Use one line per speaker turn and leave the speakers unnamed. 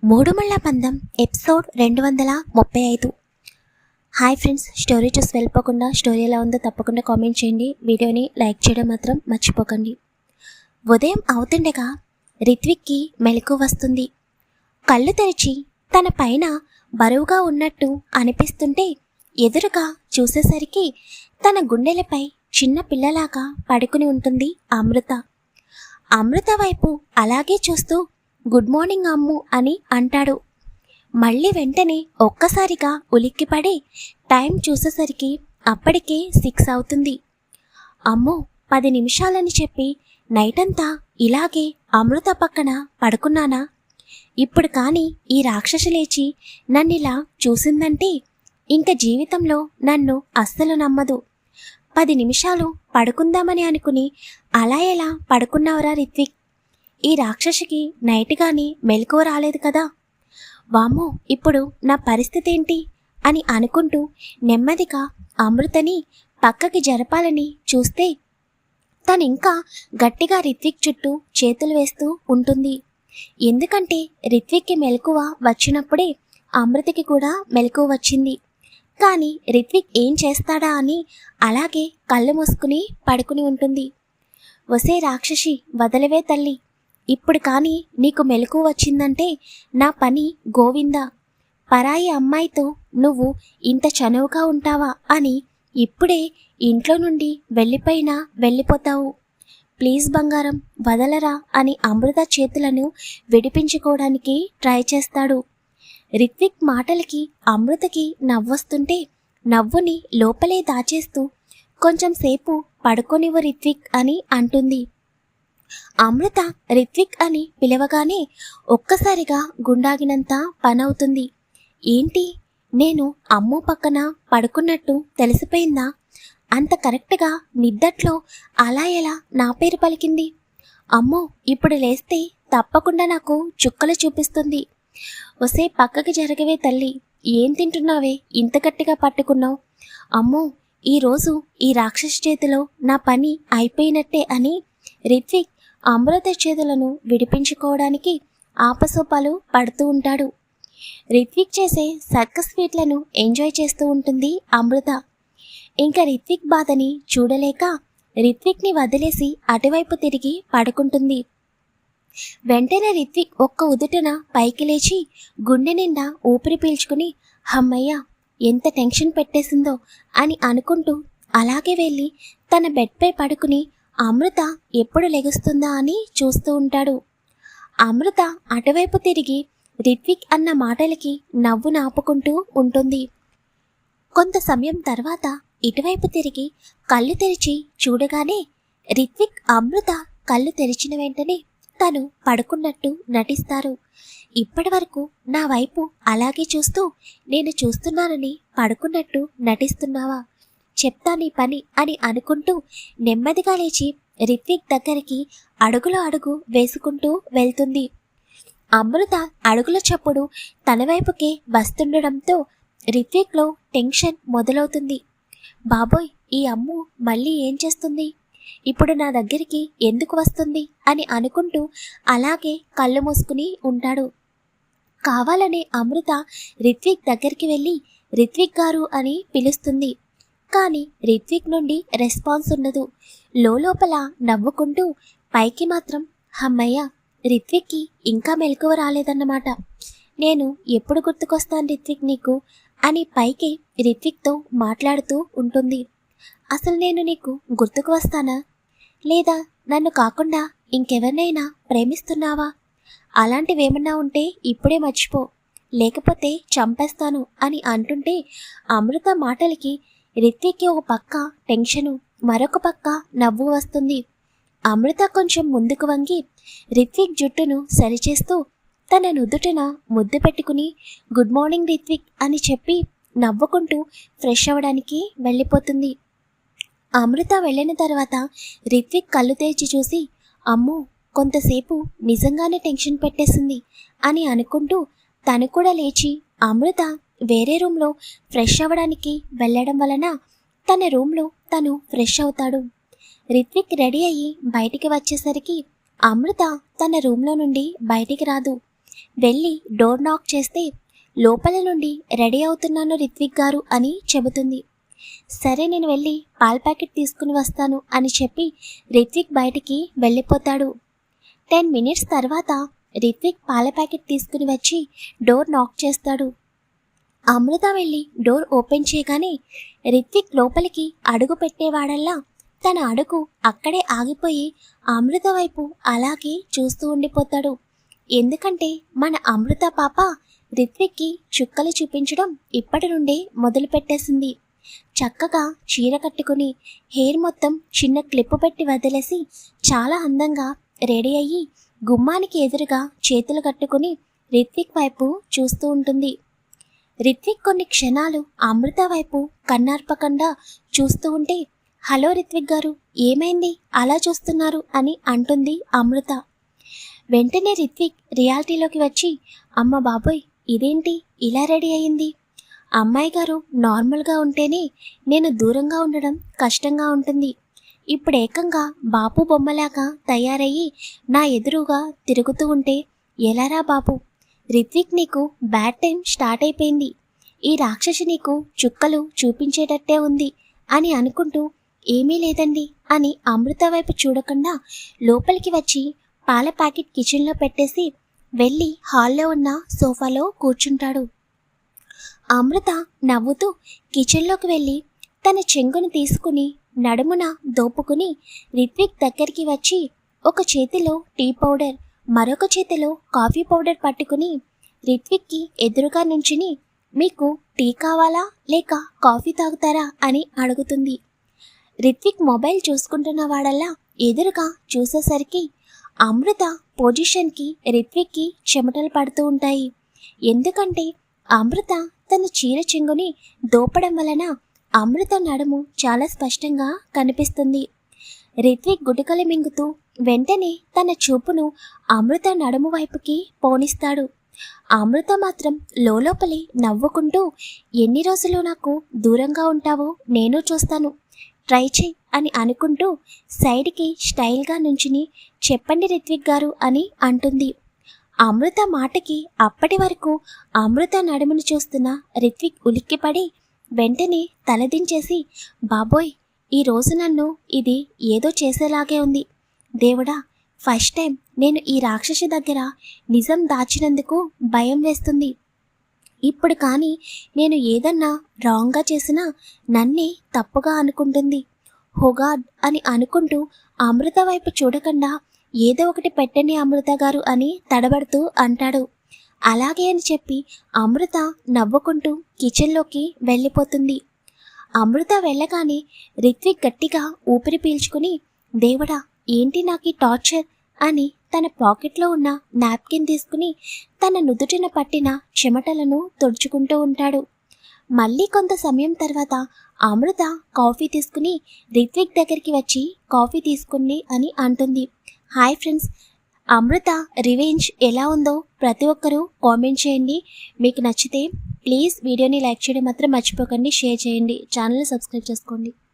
మూడుముళ్ళ పందెం episode 235. Hi friends, story చూసి వెళ్ళిపోకుండా స్టోరీ ఎలా ఉందో తప్పకుండా కామెంట్ చేయండి. వీడియోని లైక్ చేయడం మాత్రం మర్చిపోకండి. ఉదయం అవుతుండగా రిత్విక్కి మెలకు వస్తుంది. కళ్ళు తెరిచి తన పైన బరువుగా ఉన్నట్టు అనిపిస్తుంటే ఎదురుగా చూసేసరికి తన గుండెలపై చిన్న పిల్లలాగా పడుకుని ఉంటుంది అమృత. అమృత వైపు అలాగే చూస్తూ గుడ్ మార్నింగ్ అమ్ము అని అంటాడు. మళ్ళీ వెంటనే ఒక్కసారిగా ఉలిక్కిపడి టైం చూసేసరికి అప్పటికే 6 అవుతుంది. అమ్మో 10 నిమిషాలని చెప్పి నైటంతా ఇలాగే అమృత పక్కన పడుకున్నానా? ఇప్పుడు కానీ ఈ రాక్షసి లేచి నన్నిలా చూసిందంటే ఇంక జీవితంలో నన్ను అస్సలు నమ్మదు. 10 నిమిషాలు పడుకుందామని అనుకుని అలా ఎలా పడుకున్నావురా రిత్విక్? ఈ రాక్షసికి నైట్ గాని మెలకువ రాలేదు కదా. వామ్మో, ఇప్పుడు నా పరిస్థితి ఏంటి అని అనుకుంటూ నెమ్మదిగా అమృతని పక్కకి జరపాలని చూస్తే తనింకా గట్టిగా రిత్విక్ చుట్టూ చేతులు వేస్తూ ఉంటుంది. ఎందుకంటే రిత్విక్కి మెలకువ వచ్చినప్పుడే అమృతకి కూడా మెలకువ వచ్చింది. కానీ రిత్విక్ ఏం చేస్తాడా అని అలాగే కళ్ళు మూసుకుని పడుకుని ఉంటుంది. వసే రాక్షసి, వదలవే తల్లి, ఇప్పుడు కానీ నీకు మెలకువ వచ్చిందంటే నా పని గోవిందా. పరాయి అమ్మాయితో నువ్వు ఇంత చనువుగా ఉంటావా అని ఇప్పుడే ఇంట్లో నుండి వెళ్ళిపోయినా వెళ్ళిపోతావు. ప్లీజ్ బంగారం, వదలరా అని అమృత చేతులను విడిపించుకోవడానికి ట్రై చేస్తాడు. రిత్విక్ మాటలకి అమృతకి నవ్వొస్తుంటే నవ్వుని లోపలే దాచేస్తూ కొంచెం సేపు పడుకోనివ్వు రిత్విక్ అని అంటుంది. అమృత రిత్విక్ అని పిలవగానే ఒక్కసారిగా గుండాగినంత పనవుతుంది. ఏంటి, నేను అమ్మో పక్కన పడుకున్నట్టు తెలిసిపోయిందా? అంత కరెక్ట్గా నిద్దట్లో అలా ఎలా నా పేరు పలికింది? అమ్మో, ఇప్పుడు లేస్తే తప్పకుండా నాకు చుక్కలు చూపిస్తుంది. వసే పక్కకి జరగవే తల్లి, ఏం తింటున్నావే ఇంత గట్టిగా పట్టుకున్నావు? అమ్మో, ఈరోజు ఈ రాక్షసి చేతిలో నా పని అయిపోయినట్టే అని రిత్విక్ అమృత చేతులను విడిపించుకోవడానికి ఆపసోపాలు పడుతూ ఉంటాడు. రిత్విక్ చేసే సర్కస్ ఫీట్లను ఎంజాయ్ చేస్తూ ఉంటుంది అమృత. ఇంకా రిత్విక్ బాధని చూడలేక రిత్విక్ని వదిలేసి అటువైపు తిరిగి పడుకుంటుంది. వెంటనే రిత్విక్ ఒక్క ఉదుటన పైకి లేచి గుండె నిండా ఊపిరి పీల్చుకుని హమ్మయ్య, ఎంత టెన్షన్ పెట్టేసిందో అని అనుకుంటూ అలాగే వెళ్ళి తన బెడ్పై పడుకుని అమృత ఎప్పుడు లెగుస్తుందా అని చూస్తూ ఉంటాడు. అమృత అటువైపు తిరిగి రిత్విక్ అన్న మాటలకి నవ్వు నాపుకుంటూ ఉంటుంది. కొంత సమయం తర్వాత ఇటువైపు తిరిగి కళ్ళు తెరిచి చూడగానే రిత్విక్ అమృత కళ్ళు తెరిచిన వెంటనే తను పడుకున్నట్టు నటిస్తారు. ఇప్పటి వరకు నా వైపు అలాగే చూస్తూ నేను చూస్తున్నానని పడుకున్నట్టు నటిస్తున్నావా? చెప్తా నీ పని అని అనుకుంటూ నెమ్మదిగా లేచి రిత్విక్ దగ్గరికి అడుగులో అడుగు వేసుకుంటూ వెళ్తుంది. అమృత అడుగుల చప్పుడు తన వైపుకే వస్తుండడంతో రిత్విక్లో టెన్షన్ మొదలవుతుంది. బాబోయ్, ఈ అమ్ము మళ్ళీ ఏం చేస్తుంది? ఇప్పుడు నా దగ్గరికి ఎందుకు వస్తుంది అని అనుకుంటూ అలాగే కళ్ళు మూసుకుని ఉంటాడు. కావాలనే అమృత రిత్విక్ దగ్గరికి వెళ్ళి రిత్విక్ గారు అని పిలుస్తుంది. కానీ రిత్విక్ నుండి రెస్పాన్స్ ఉండదు. లోపల నవ్వుకుంటూ పైకి మాత్రం హమ్మయ్య, రిత్విక్కి ఇంకా మెలకువ రాలేదన్నమాట. నేను ఎప్పుడు గుర్తుకొస్తాను రిత్విక్ నీకు అని పైకి రిత్విక్తో మాట్లాడుతూ ఉంటుంది. అసలు నేను నీకు గుర్తుకు వస్తానా? లేదా నన్ను కాకుండా ఇంకెవరినైనా ప్రేమిస్తున్నావా? అలాంటివేమన్నా ఉంటే ఇప్పుడే మర్చిపో, లేకపోతే చంపేస్తాను అని అంటుంటే అమృత మాటలకి రిత్విక్కి ఒక పక్క టెన్షను, మరొక పక్క నవ్వు వస్తుంది. అమృత కొంచెం ముందుకు వంగి రిత్విక్ జుట్టును సరిచేస్తూ తన నుదుటిన ముద్దు పెట్టుకుని గుడ్ మార్నింగ్ రిత్విక్ అని చెప్పి నవ్వుకుంటూ ఫ్రెష్ అవ్వడానికి వెళ్ళిపోతుంది. అమృత వెళ్ళిన తర్వాత రిత్విక్ కళ్ళు తెరిచి చూసి అమ్మో, కొంతసేపు నిజంగానే టెన్షన్ పెట్టేసింది అని అనుకుంటూ తను కూడా లేచి అమృత వేరే రూమ్లో ఫ్రెష్ అవ్వడానికి వెళ్ళడం వలన తన రూమ్లో తను ఫ్రెష్ అవుతాడు. రిత్విక్ రెడీ అయ్యి బయటికి వచ్చేసరికి అమృత తన రూమ్లో నుండి బయటికి రాదు. వెళ్ళి డోర్ నాక్ చేస్తే లోపల నుండి రెడీ అవుతున్నాను రిత్విక్ గారు అని చెబుతుంది. సరే నేను వెళ్ళి పాల ప్యాకెట్ తీసుకుని వస్తాను అని చెప్పి రిత్విక్ బయటికి వెళ్ళిపోతాడు. 10 మినిట్స్ తర్వాత రిత్విక్ పాల ప్యాకెట్ తీసుకుని వచ్చి డోర్ నాక్ చేస్తాడు. అమృత వెళ్ళి డోర్ ఓపెన్ చేయగానే రిత్విక్ లోపలికి అడుగు పెట్టేవాడల్లా తన అడుగు అక్కడే ఆగిపోయి అమృత వైపు అలాగే చూస్తూ ఉండిపోతాడు. ఎందుకంటే మన అమృత పాప రిత్విక్కి చుక్కలు చూపించడం ఇప్పటి నుండే మొదలు పెట్టేసింది. చక్కగా చీర కట్టుకుని హెయిర్ మొత్తం చిన్న క్లిప్పు పెట్టి వదిలేసి చాలా అందంగా రెడీ అయ్యి గుమ్మానికి ఎదురుగా చేతులు కట్టుకుని రిత్విక్ వైపు చూస్తూ ఉంటుంది. రిత్విక్ కొన్ని క్షణాలు అమృత వైపు కన్నార్పకుండా చూస్తూ ఉంటే, హలో రిత్విక్ గారు, ఏమైంది అలా చూస్తున్నారు అని అంటుంది అమృత. వెంటనే రిత్విక్ రియాలిటీలోకి వచ్చి, అమ్మ బాబోయ్ ఇదేంటి ఇలా రెడీ అయింది? అమ్మాయి గారు నార్మల్గా ఉంటేనే నేను దూరంగా ఉండడం కష్టంగా ఉంటుంది. ఇప్పుడు ఏకంగా బాపు బొమ్మలాగా తయారయ్యి నా ఎదురుగా తిరుగుతూ ఉంటే ఎలారా బాబు? రిత్విక్ నీకు బ్యాడ్ టైం స్టార్ట్ అయిపోయింది. ఈ రాక్షసి నీకు చుక్కలు చూపించేటట్టే ఉంది అని అనుకుంటూ, ఏమీ లేదండి అని అమృత వైపు చూడకుండా లోపలికి వచ్చి పాల ప్యాకెట్ కిచెన్లో పెట్టేసి వెళ్ళి హాల్లో ఉన్న సోఫాలో కూర్చుంటాడు. అమృత నవ్వుతూ కిచెన్లోకి వెళ్ళి తన చెంగును తీసుకుని నడుమున దోపుకుని రిత్విక్ దగ్గరికి వచ్చి ఒక చేతిలో టీ పౌడర్ మరొక చేతిలో కాఫీ పౌడర్ పట్టుకుని రిత్విక్కి ఎదురుగా నుంచుని, మీకు టీ కావాలా లేక కాఫీ తాగుతారా అని అడుగుతుంది. రిత్విక్ మొబైల్ చూసుకుంటున్న వాడల్లా ఎదురుగా చూసేసరికి అమృత పొజిషన్కి రిత్విక్కి చెమటలు పడుతూ ఉంటాయి. ఎందుకంటే అమృత తన చీర చెంగుని దోపడం వలన అమృత నడుము చాలా స్పష్టంగా కనిపిస్తుంది. రిత్విక్ గుటకలు మింగుతూ వెంటనే తన చూపును అమృత నడుము వైపుకి పోనిస్తాడు. అమృత మాత్రం లోపలి నవ్వుకుంటూ, ఎన్ని రోజులు నాకు దూరంగా ఉంటావో నేను చూస్తాను, ట్రై చేయి అని అనుకుంటూ సైడ్కి స్టైల్గా నుంచుని, చెప్పండి రిత్విక్ గారు అని అంటుంది. అమృత మాటకి అప్పటి వరకు అమృత నడుమును చూస్తున్న రిత్విక్ ఉలిక్కిపడి వెంటనే తలదించేసి, బాబోయ్ ఈరోజు నన్ను ఇది ఏదో చేసేలాగే ఉంది. దేవుడా, ఫస్ట్ టైం నేను ఈ రాక్షసి దగ్గర నిజం దాచినందుకు భయం వేస్తుంది. ఇప్పుడు కానీ నేను ఏదన్నా రాంగ్గా చేసినా నన్నే తప్పుగా అనుకుంటుంది. హోగాడ్ అని అనుకుంటూ అమృత వైపు చూడకుండా, ఏదో ఒకటి పెట్టండి అమృత గారు అని తడబడుతూ అంటాడు. అలాగే అని చెప్పి అమృత నవ్వుకుంటూ కిచెన్లోకి వెళ్ళిపోతుంది. అమృత వెళ్ళగానే రిత్విక్ గట్టిగా ఊపిరి పీల్చుకుని, దేవుడా ఏంటి నాకు ఈ టార్చర్ అని తన పాకెట్లో ఉన్న నాప్కిన్ తీసుకుని తన నుదుటిన పట్టిన చెమటలను తుడుచుకుంటూ ఉంటాడు. మళ్ళీ కొంత సమయం తర్వాత అమృత కాఫీ తీసుకుని రిత్విక్ దగ్గరికి వచ్చి కాఫీ తీసుకుంది అని అంటుంది. హాయ్ ఫ్రెండ్స్, అమృత రివెంజ్ ఎలా ఉందో ప్రతి ఒక్కరూ కామెంట్ చేయండి. మీకు నచ్చితే ప్లీజ్ వీడియోని లైక్ చేయడం మాత్రం మర్చిపోకండి, షేర్ చేయండి, ఛానల్ని సబ్స్క్రైబ్ చేసుకోండి.